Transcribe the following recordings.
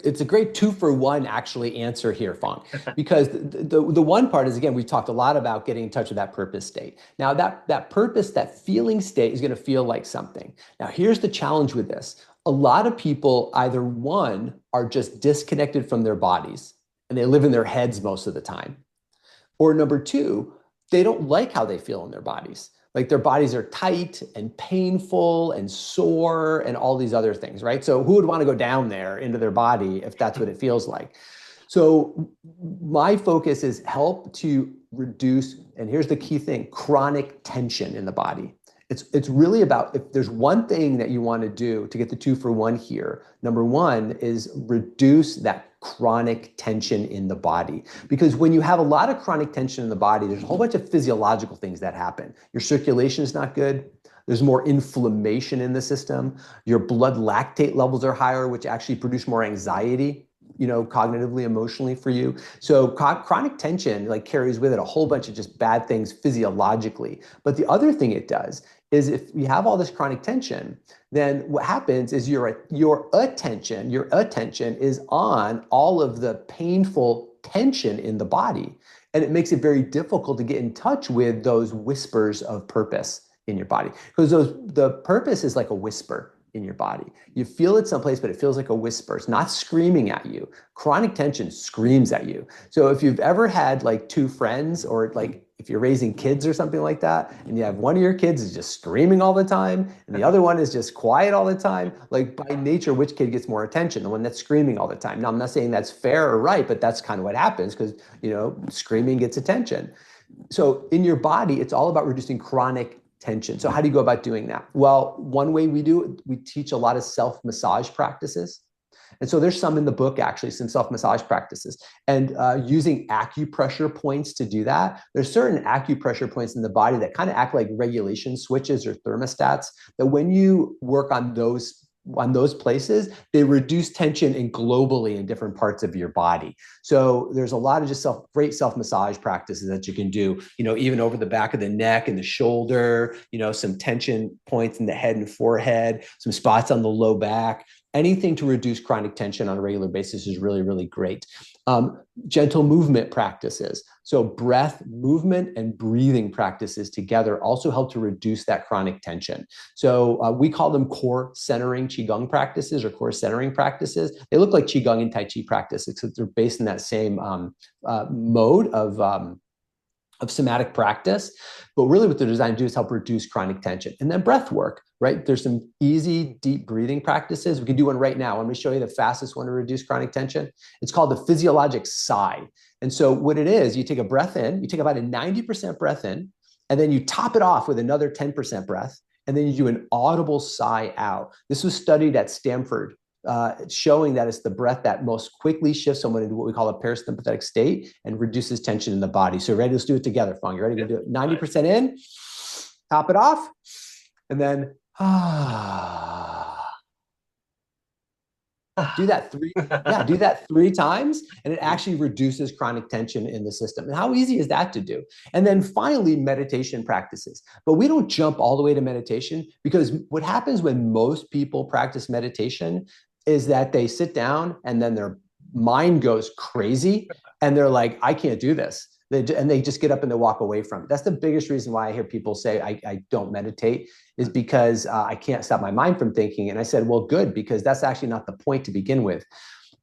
It's a great 2-for-1 actually answer here, Fong, because the one part is, again, we've talked a lot about getting in touch with that purpose state. Now that purpose, that feeling state is going to feel like something. Now here's the challenge with this. A lot of people either one are just disconnected from their bodies and they live in their heads most of the time. Or number two, they don't like how they feel in their bodies. Like their bodies are tight and painful and sore and all these other things, right? So who would want to go down there into their body if that's what it feels like? So my focus is help to reduce, and here's the key thing, chronic tension in the body. It's really about, if there's one thing that you want to do to get the 2-for-1 here, number one is reduce that chronic tension in the body. Because when you have a lot of chronic tension in the body, there's a whole bunch of physiological things that happen. Your circulation is not good. There's more inflammation in the system. Your blood lactate levels are higher, which actually produce more anxiety, cognitively, emotionally for you. So chronic tension like carries with it a whole bunch of just bad things physiologically. But the other thing it does is if you have all this chronic tension, then what happens is your attention is on all of the painful tension in the body. And it makes it very difficult to get in touch with those whispers of purpose in your body. Because the purpose is like a whisper in your body. You feel it someplace, but it feels like a whisper. It's not screaming at you. Chronic tension screams at you. So if you've ever had like two friends, or like if you're raising kids or something like that, and you have one of your kids is just screaming all the time, and the other one is just quiet all the time, like by nature, which kid gets more attention? The one that's screaming all the time. Now, I'm not saying that's fair or right, but that's kind of what happens because, screaming gets attention. So in your body, it's all about reducing chronic tension. So how do you go about doing that? Well, one way we do it, we teach a lot of self-massage practices. And so there's some in the book, actually, some self-massage practices. And using acupressure points to do that. There's certain acupressure points in the body that kind of act like regulation switches or thermostats, that when you work on those places, they reduce tension globally in different parts of your body. So there's a lot of just great self-massage practices that you can do, even over the back of the neck and the shoulder, some tension points in the head and forehead, some spots on the low back. Anything to reduce chronic tension on a regular basis is really, really great. Gentle movement practices. So breath, movement, and breathing practices together also help to reduce that chronic tension. So we call them core centering Qigong practices or core centering practices. They look like Qigong and Tai Chi practices, except they're based in that same mode of somatic practice. But really what they're designed to do is help reduce chronic tension. And then breath work, right? There's some easy, deep breathing practices. We can do one right now. I'm going to show you the fastest one to reduce chronic tension. It's called the physiologic sigh. And so what it is, you take a breath in, you take about a 90% breath in, and then you top it off with another 10% breath, and then you do an audible sigh out. This was studied at Stanford, showing that it's the breath that most quickly shifts someone into what we call a parasympathetic state and reduces tension in the body. So ready? Let's do it together, Fong. You ready? We'll do it. 90% in, top it off, and then do that three times, and it actually reduces chronic tension in the system. And how easy is that to do? And then finally, meditation practices. But we don't jump all the way to meditation, because what happens when most people practice meditation is that they sit down and then their mind goes crazy and they're like, I can't do this. And they just get up and they walk away from it. That's the biggest reason why I hear people say, I don't meditate, is because I can't stop my mind from thinking. And I said, well, good, because that's actually not the point to begin with.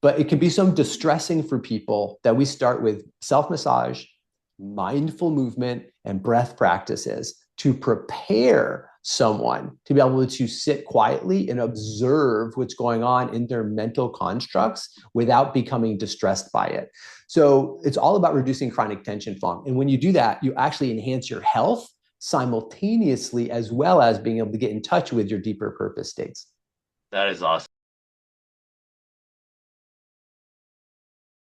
But it can be so distressing for people that we start with self-massage, mindful movement, and breath practices to prepare someone to be able to sit quietly and observe what's going on in their mental constructs without becoming distressed by it. So it's all about reducing chronic tension, Fong. And when you do that, you actually enhance your health simultaneously, as well as being able to get in touch with your deeper purpose states. That is awesome.